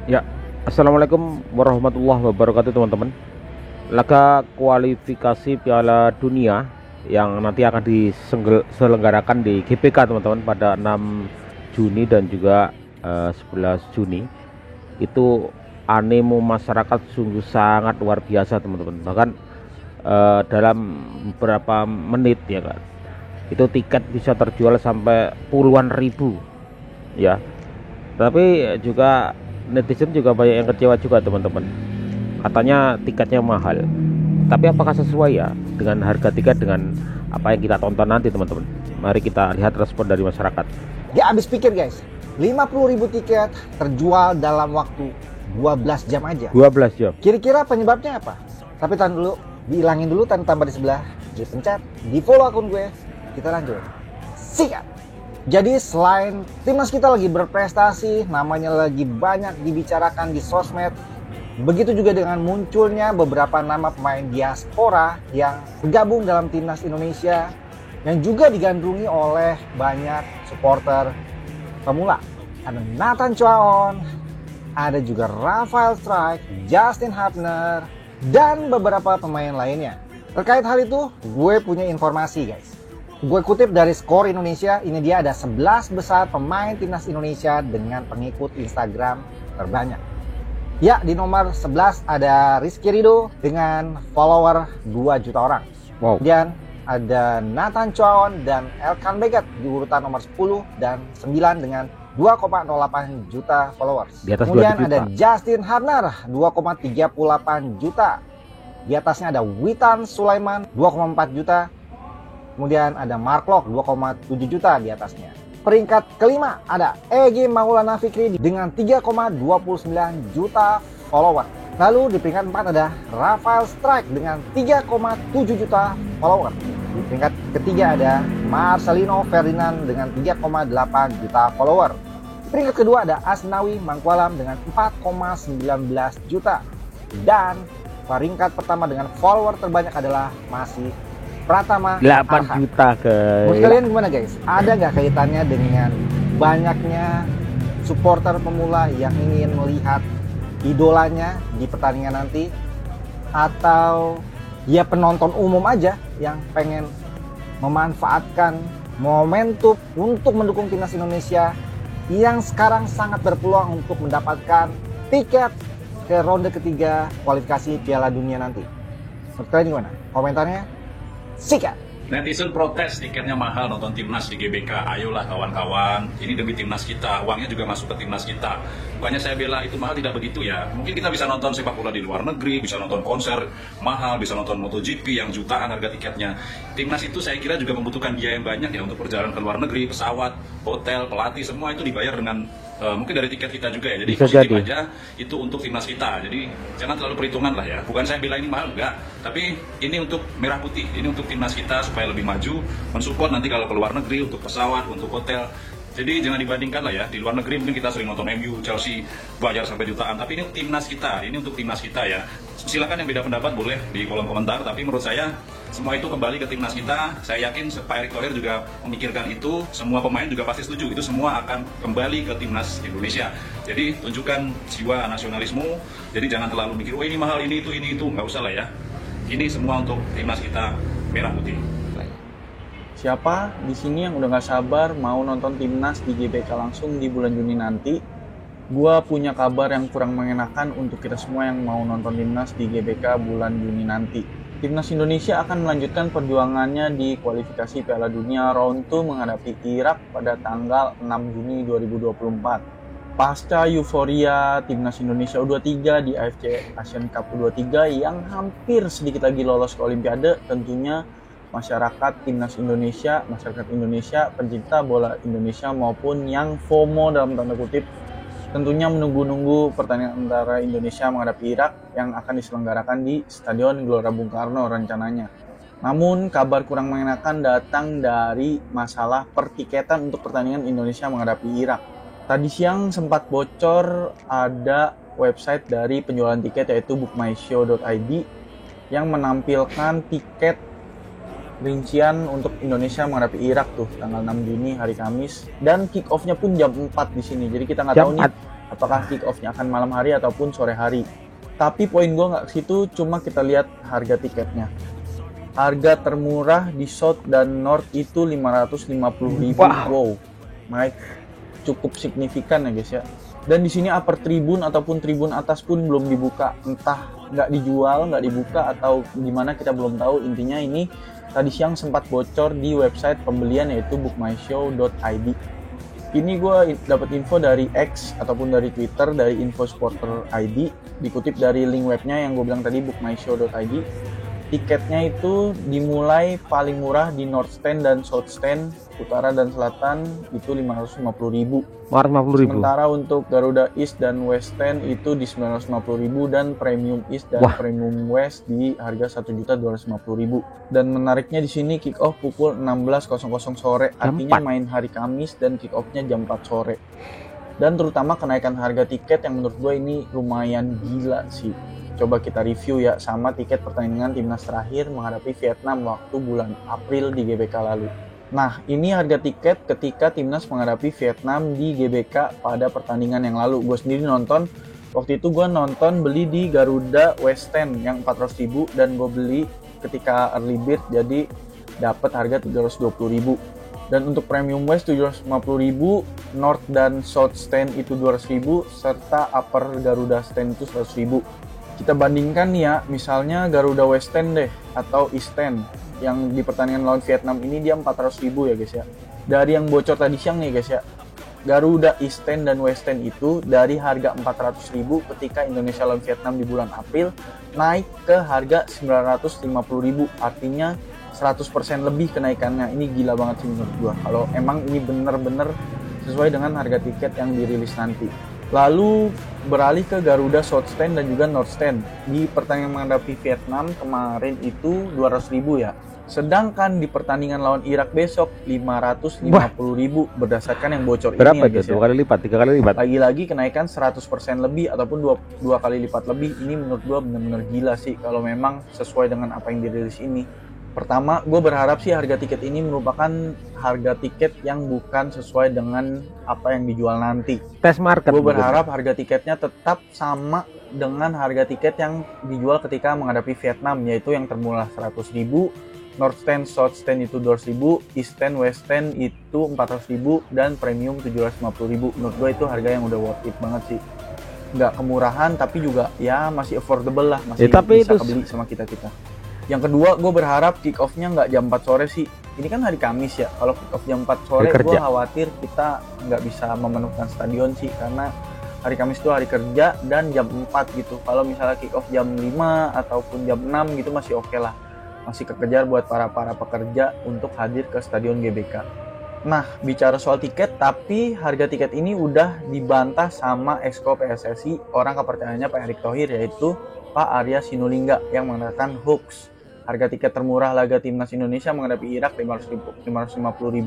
Ya, assalamualaikum warahmatullahi wabarakatuh teman-teman. Laga kualifikasi Piala Dunia yang nanti akan diselenggarakan di GBK teman-teman pada 6 Juni dan juga 11 Juni itu animo masyarakat sungguh sangat luar biasa teman-teman. Bahkan dalam beberapa menit ya kan, itu tiket bisa terjual sampai puluhan ribu ya. Tapi juga netizen juga banyak yang kecewa juga teman-teman, katanya tiketnya mahal. Tapi apakah sesuai ya dengan harga tiket dengan apa yang kita tonton nanti teman-teman? Mari kita lihat respon dari masyarakat. Dia habis pikir guys, 50.000 tiket terjual dalam waktu 12 jam aja. 12 jam. Kira-kira penyebabnya apa? Tapi tahan dulu, dihilangin dulu tanda tambah di sebelah, dipencet, di follow akun gue. Kita lanjut. Sikat. Jadi selain timnas kita lagi berprestasi, namanya lagi banyak dibicarakan di sosmed, begitu juga dengan munculnya beberapa nama pemain diaspora yang bergabung dalam timnas Indonesia yang juga digandrungi oleh banyak supporter pemula. Ada Nathan Chuaon, ada juga Rafael Strike, Justin Hubner, dan beberapa pemain lainnya. Terkait hal itu, gue punya informasi guys. Gue kutip dari Skor Indonesia, ini dia ada 11 besar pemain timnas Indonesia dengan pengikut Instagram terbanyak. Ya, di nomor 11 ada Rizky Ridho dengan follower 2 juta orang. Wow. Kemudian ada Nathan Chuaon dan Elkan Baggett di urutan nomor 10 dan 9 dengan 2,08 juta followers. Di atas 2 Kemudian juta. ada Justin Hubner 2,38 juta. Di atasnya ada Witan Sulaiman 2,4 juta. Kemudian ada Mark Locke 2,7 juta di atasnya. Peringkat kelima ada Egy Maulana Fikri dengan 3,29 juta follower. Lalu di peringkat 4 ada Rafael Strike dengan 3,7 juta follower. Di peringkat ketiga ada Marcelino Ferdinand dengan 3,8 juta follower. Di peringkat kedua ada Asnawi Mangkualam dengan 4,19 juta. Dan peringkat pertama dengan follower terbanyak adalah masih Pratama 8 Arhan. juta guys. Menurut kalian gimana guys? Ada nggak kaitannya dengan banyaknya supporter pemula yang ingin melihat idolanya di pertandingan nanti? Atau ya penonton umum aja yang pengen memanfaatkan momentum untuk mendukung timnas Indonesia yang sekarang sangat berpeluang untuk mendapatkan tiket ke ronde ketiga kualifikasi Piala Dunia nanti? Menurut kalian gimana? Komentarnya sikat. Netizen protes tiketnya mahal nonton timnas di GBK. Ayolah kawan-kawan, ini demi timnas kita, uangnya juga masuk ke timnas kita. Bukannya saya bela itu mahal, tidak begitu ya. Mungkin kita bisa nonton sepak bola di luar negeri, bisa nonton konser mahal, bisa nonton MotoGP yang jutaan harga tiketnya. Timnas itu saya kira juga membutuhkan biaya yang banyak ya untuk perjalanan ke luar negeri, pesawat, hotel, pelatih, semua itu dibayar dengan mungkin dari tiket kita juga ya. Jadi positif aja itu untuk timnas kita. Jadi jangan terlalu perhitungan lah ya. Bukan saya bilang ini mahal, enggak. Tapi ini untuk merah putih, ini untuk timnas kita supaya lebih maju, mensupport nanti kalau ke luar negeri untuk pesawat, untuk hotel. Jadi jangan dibandingkan lah ya. Di luar negeri mungkin kita sering nonton MU, Chelsea, bayar sampai jutaan. Tapi ini timnas kita, ini untuk timnas kita ya. Silakan yang beda pendapat boleh di kolom komentar. Tapi menurut saya semua itu kembali ke timnas kita. Saya yakin Pak Erick Thohir juga memikirkan itu. Semua pemain juga pasti setuju. Itu semua akan kembali ke timnas Indonesia. Jadi tunjukkan jiwa nasionalisme. Jadi jangan terlalu mikir, oh ini mahal, ini itu. Nggak usah lah ya. Ini semua untuk timnas kita merah putih. Siapa di sini yang udah gak sabar mau nonton timnas di GBK langsung di bulan Juni nanti? Gua punya kabar yang kurang mengenakan untuk kita semua yang mau nonton timnas di GBK bulan Juni nanti. Timnas Indonesia akan melanjutkan perjuangannya di kualifikasi Piala Dunia Round 2 menghadapi Irak pada tanggal 6 Juni 2024. Pasca euforia timnas Indonesia U23 di AFC Asian Cup U23 yang hampir sedikit lagi lolos ke Olimpiade, tentunya masyarakat timnas Indonesia, masyarakat Indonesia, pencinta bola Indonesia maupun yang FOMO dalam tanda kutip, tentunya menunggu-nunggu pertandingan antara Indonesia menghadapi Irak yang akan diselenggarakan di Stadion Gelora Bung Karno rencananya. Namun kabar kurang mengenakan datang dari masalah pertiketan untuk pertandingan Indonesia menghadapi Irak. Tadi siang sempat bocor ada website dari penjualan tiket yaitu bookmyshow.id yang menampilkan tiket rincian untuk Indonesia menghadapi Irak tuh tanggal 6 Juni hari Kamis, dan kick off-nya pun jam 4 di sini. Jadi kita nggak tahu nih apakah kick off-nya akan malam hari ataupun sore hari. Tapi poin gue nggak ke situ, cuma kita lihat harga tiketnya. Harga termurah di South dan North itu 550.000. Wow, naik cukup signifikan ya guys ya. Dan di sini upper tribun ataupun tribun atas pun belum dibuka, entah nggak dijual, nggak dibuka atau gimana kita belum tahu. Intinya ini tadi siang sempat bocor di website pembelian yaitu bookmyshow.id. Ini gue dapat info dari X ataupun dari Twitter dari Info Supporter ID, dikutip dari link webnya yang gue bilang tadi bookmyshow.id. Tiketnya itu dimulai paling murah di North Stand dan South Stand, utara dan selatan itu 550.000. 550.000. Sementara untuk Garuda East dan West Stand itu di 950.000 dan Premium East dan Premium West di harga 1.250.000. Dan menariknya di sini kick off pukul 16.00 sore, artinya main hari Kamis dan kick off-nya jam 4 sore. Dan terutama kenaikan harga tiket yang menurut gue ini lumayan gila sih. Coba kita review ya sama tiket pertandingan timnas terakhir menghadapi Vietnam waktu bulan April di GBK lalu. Nah, ini harga tiket ketika timnas menghadapi Vietnam di GBK pada pertandingan yang lalu. Gue sendiri nonton, waktu itu gue nonton beli di Garuda West Stand yang 400.000 dan gue beli ketika early bird jadi dapat harga 320.000. Dan untuk Premium West 750.000, North dan South Stand itu 200.000 serta Upper Garuda Stand itu 100.000. Kita bandingkan nih ya, misalnya Garuda West Stand deh atau East Stand yang di pertandingan lawan Vietnam ini dia 400.000 ya guys ya. Dari yang bocor tadi siang nih guys ya, Garuda East Stand dan West Stand itu dari harga 400.000 ketika Indonesia lawan Vietnam di bulan April naik ke harga 950.000, artinya 100% lebih kenaikannya. Ini gila banget sih menurut gua. Kalau emang ini bener-bener sesuai dengan harga tiket yang dirilis nanti. Lalu beralih ke Garuda South Stand dan juga North Stand. Di pertandingan menghadapi Vietnam kemarin itu 200.000 ya. Sedangkan di pertandingan lawan Irak besok 550.000 berdasarkan yang bocor berapa ini ya guys. Berapa itu? 2 kali lipat, 3 kali lipat. Lagi-lagi kenaikan 100% lebih ataupun dua kali lipat lebih. Ini menurut gua benar-benar gila sih kalau memang sesuai dengan apa yang dirilis ini. Pertama, gue berharap sih harga tiket ini merupakan harga tiket yang bukan sesuai dengan apa yang dijual nanti. Tes market. Gue berharap harga tiketnya tetap sama dengan harga tiket yang dijual ketika menghadapi Vietnam, yaitu yang termurah 100.000, North Stand, South Stand itu 200.000, East Stand, West Stand itu 400.000, dan Premium 750.000. Menurut gue itu harga yang udah worth it banget sih. Nggak kemurahan, tapi juga ya masih affordable lah, masih tapi bisa itu kebeli sama kita-kita. Yang kedua, gue berharap kick off-nya nggak jam 4 sore sih. Ini kan hari Kamis ya. Kalau kick off jam 4 sore, gue khawatir kita nggak bisa memenuhkan stadion sih. Karena hari Kamis itu hari kerja dan jam 4 gitu. Kalau misalnya kick off jam 5 ataupun jam 6 gitu masih oke lah. Masih kekejar buat para pekerja untuk hadir ke stadion GBK. Nah, bicara soal tiket, tapi harga tiket ini udah dibantah sama Exco PSSI, orang kepercayaannya Pak Erick Thohir, yaitu Pak Arya Sinulinga yang mengatakan hoax. Harga tiket termurah laga timnas Indonesia menghadapi Irak 550.000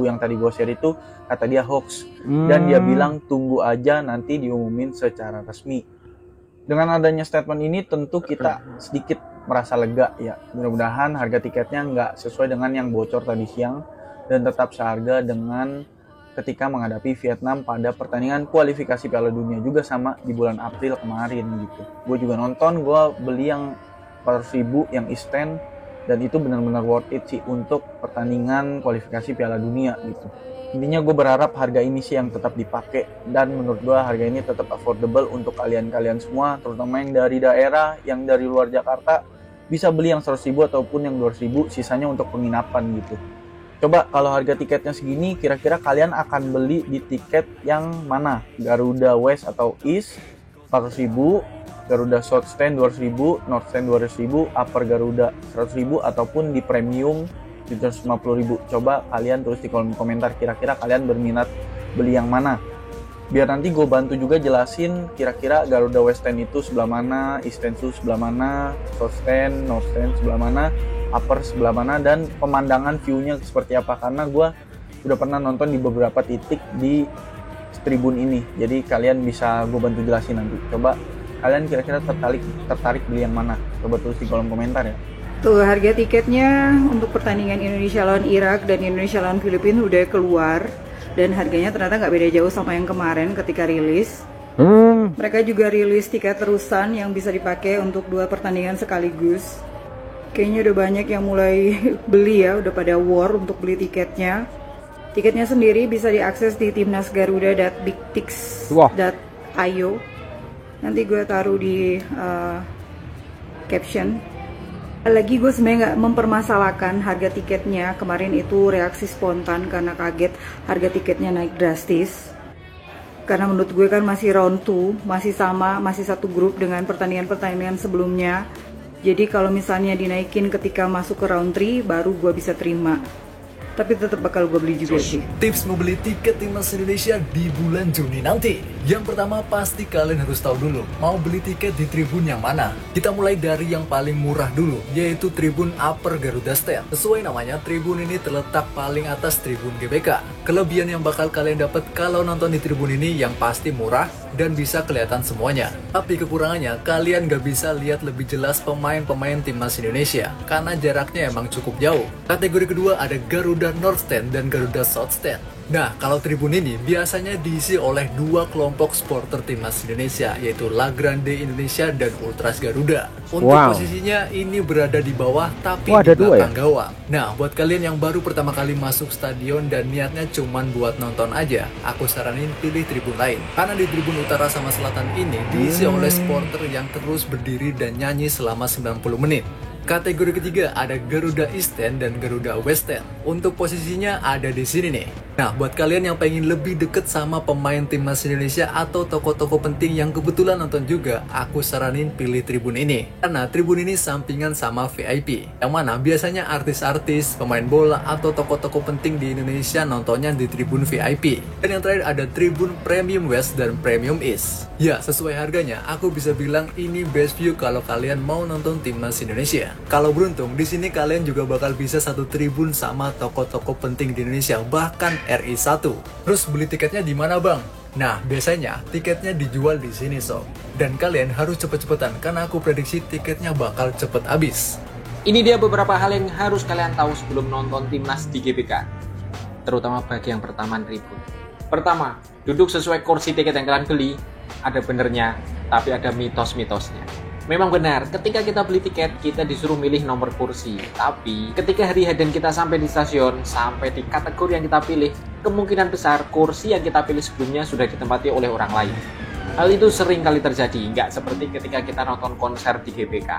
yang tadi gue share itu kata dia hoax. Dan dia bilang tunggu aja nanti diumumin secara resmi. Dengan adanya statement ini tentu kita sedikit merasa lega ya. Mudah-mudahan harga tiketnya nggak sesuai dengan yang bocor tadi siang dan tetap seharga dengan ketika menghadapi Vietnam pada pertandingan kualifikasi Piala Dunia juga sama di bulan April kemarin gitu. Gue juga nonton, gue beli yang 400.000 yang East Stand dan itu benar-benar worth it sih untuk pertandingan kualifikasi Piala Dunia gitu. Intinya gue berharap harga ini sih yang tetap dipakai dan menurut gue harga ini tetap affordable untuk kalian-kalian semua, terutama yang dari daerah, yang dari luar Jakarta bisa beli yang 100.000 ataupun yang 200.000, sisanya untuk penginapan gitu. Coba kalau harga tiketnya segini, kira-kira kalian akan beli di tiket yang mana? Garuda West atau East 400.000, Garuda South Stand 200.000, North Stand 200.000, Upper Garuda 100.000 ataupun di Premium 750.000. Coba kalian tulis di kolom komentar kira-kira kalian berminat beli yang mana. Biar nanti gue bantu juga jelasin kira-kira Garuda West Stand itu sebelah mana, East Stand itu sebelah mana, South Stand, North Stand sebelah mana, Upper sebelah mana, dan pemandangan view-nya seperti apa. Karena gue udah pernah nonton di beberapa titik di tribun ini, jadi kalian bisa gue bantu jelasin nanti. Coba kalian kira-kira tertarik beli yang mana? Coba tulis di kolom komentar ya. Tuh, harga tiketnya untuk pertandingan Indonesia lawan Irak dan Indonesia lawan Filipina udah keluar dan harganya ternyata nggak beda jauh sama yang kemarin ketika rilis. Mereka juga rilis tiket terusan yang bisa dipakai untuk 2 pertandingan sekaligus. Kayaknya udah banyak yang mulai beli ya, udah pada war untuk beli tiketnya. Tiketnya sendiri bisa diakses di timnasgaruda.bigtix.io. Nanti gue taruh di caption. Lagi gue sebenarnya nggak mempermasalahkan harga tiketnya. Kemarin itu reaksi spontan karena kaget harga tiketnya naik drastis. Karena menurut gue kan masih round 2, masih sama, masih satu grup dengan pertandingan-pertandingan sebelumnya. Jadi kalau misalnya dinaikin ketika masuk ke round 3, baru gue bisa terima. Tapi tetap bakal gue beli juga sih. Tips membeli tiket timnas Indonesia di bulan Juni nanti. Yang pertama, pasti kalian harus tahu dulu mau beli tiket di tribun yang mana. Kita mulai dari yang paling murah dulu, yaitu tribun Upper Garuda Stand. Sesuai namanya, tribun ini terletak paling atas tribun GBK. Kelebihan yang bakal kalian dapat kalau nonton di tribun ini yang pasti murah dan bisa kelihatan semuanya. Tapi kekurangannya, kalian gak bisa lihat lebih jelas pemain-pemain timnas Indonesia karena jaraknya emang cukup jauh. Kategori kedua ada Garuda North Stand dan Garuda South Stand. Nah, kalau tribun ini biasanya diisi oleh 2 kelompok supporter timnas Indonesia, yaitu La Grande Indonesia dan Ultras Garuda. Untuk posisinya ini berada di bawah tapi di belakang gawang. Nah, buat kalian yang baru pertama kali masuk stadion dan niatnya cuman buat nonton aja, aku saranin pilih tribun lain. Karena di tribun utara sama selatan ini diisi oleh supporter yang terus berdiri dan nyanyi selama 90 menit. Kategori ketiga ada Garuda East Stand dan Garuda West Stand. Untuk posisinya ada di sini nih. Nah, buat kalian yang pengen lebih deket sama pemain timnas Indonesia atau tokoh-tokoh penting yang kebetulan nonton juga, aku saranin pilih tribun ini. Karena tribun ini sampingan sama VIP, yang mana biasanya artis-artis, pemain bola, atau tokoh-tokoh penting di Indonesia nontonnya di tribun VIP. Dan yang terakhir ada tribun Premium West dan Premium East. Ya, sesuai harganya, aku bisa bilang ini best view kalau kalian mau nonton timnas Indonesia. Kalau beruntung, di sini kalian juga bakal bisa satu tribun sama tokoh-tokoh penting di Indonesia, bahkan RI1. Terus beli tiketnya di mana, Bang? Nah, biasanya tiketnya dijual di sini, sob. Dan kalian harus cepet-cepetan karena aku prediksi tiketnya bakal cepet habis. Ini dia beberapa hal yang harus kalian tahu sebelum nonton timnas di GBK, terutama bagi yang pertama tribun. Pertama, duduk sesuai kursi tiket yang kalian beli. Ada benernya, tapi ada mitos-mitosnya. Memang benar, ketika kita beli tiket, kita disuruh milih nomor kursi. Tapi, ketika hari H dan kita sampai di stasiun, sampai di kategori yang kita pilih, kemungkinan besar kursi yang kita pilih sebelumnya sudah ditempati oleh orang lain. Hal itu sering kali terjadi, nggak seperti ketika kita nonton konser di GBK.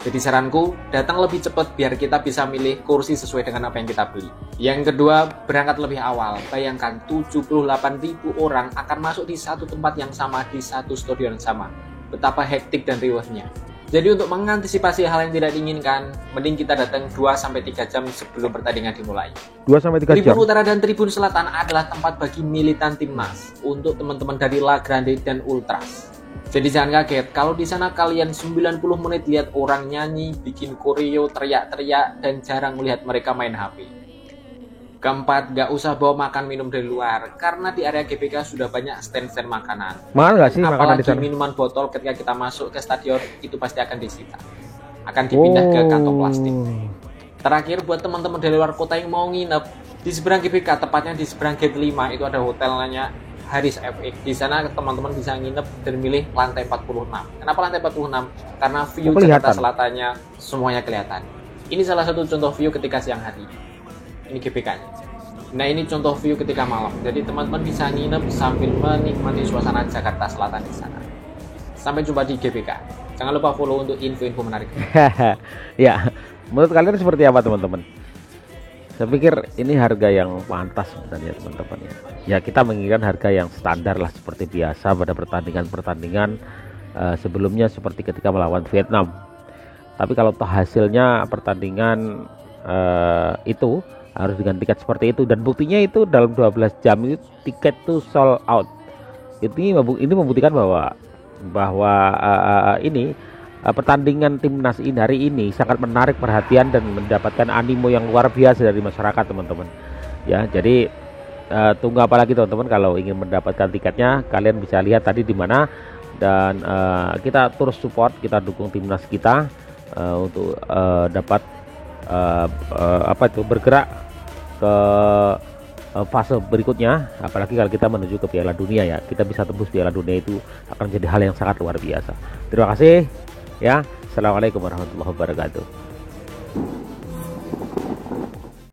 Jadi saranku, datang lebih cepat biar kita bisa milih kursi sesuai dengan apa yang kita beli. Yang kedua, berangkat lebih awal. Bayangkan 78.000 orang akan masuk di satu tempat yang sama, di satu stadion yang sama. Betapa hektik dan riuhnya. Jadi untuk mengantisipasi hal yang tidak diinginkan, mending kita datang 2-3 jam sebelum pertandingan dimulai. 2-3 jam? Tribun Utara dan Tribun Selatan adalah tempat bagi militan timnas untuk teman-teman dari La Grande dan Ultras. Jadi jangan kaget kalau di sana kalian 90 menit lihat orang nyanyi, bikin koreo, teriak-teriak, dan jarang melihat mereka main HP. Keempat, gak usah bawa makan minum dari luar, karena di area GBK sudah banyak stand-stand makanan. Mahal gak sih makanan di sana? Apalagi minuman botol ketika kita masuk ke stadion, itu pasti akan disita. Akan dipindah ke kantong plastik. Terakhir, buat teman-teman dari luar kota yang mau nginep, di seberang GBK, tepatnya di seberang gate 5, itu ada hotelnya Haris FX. Di sana teman-teman bisa nginep dan milih lantai 46. Kenapa lantai 46? Karena view Jakarta Selatannya semuanya kelihatan. Ini salah satu contoh view ketika siang hari. Ini GBK-nya. Nah, ini contoh view ketika malam. Jadi teman-teman bisa nginep sambil menikmati suasana Jakarta Selatan di sana. Sampai jumpa di GBK. Jangan lupa follow untuk info-info menarik. Ya, menurut kalian seperti apa teman-teman? Saya pikir ini harga yang pantas sebenarnya teman-teman ya. Ya kita menginginkan harga yang standar lah seperti biasa pada pertandingan-pertandingan sebelumnya seperti ketika melawan Vietnam. Tapi kalau hasilnya pertandingan itu harus dengan tiket seperti itu, dan buktinya itu dalam 12 jam itu tiket tuh sold out. Ini membuktikan bahwa ini pertandingan timnas ini hari ini sangat menarik perhatian dan mendapatkan animo yang luar biasa dari masyarakat teman-teman. Ya, jadi tunggu apa lagi teman-teman, kalau ingin mendapatkan tiketnya kalian bisa lihat tadi di mana, dan kita terus support, kita dukung timnas kita untuk dapat bergerak ke fase berikutnya, apalagi kalau kita menuju ke Piala Dunia ya, kita bisa tembus Piala Dunia itu akan menjadi hal yang sangat luar biasa. Terima kasih ya. Assalamualaikum warahmatullahi wabarakatuh.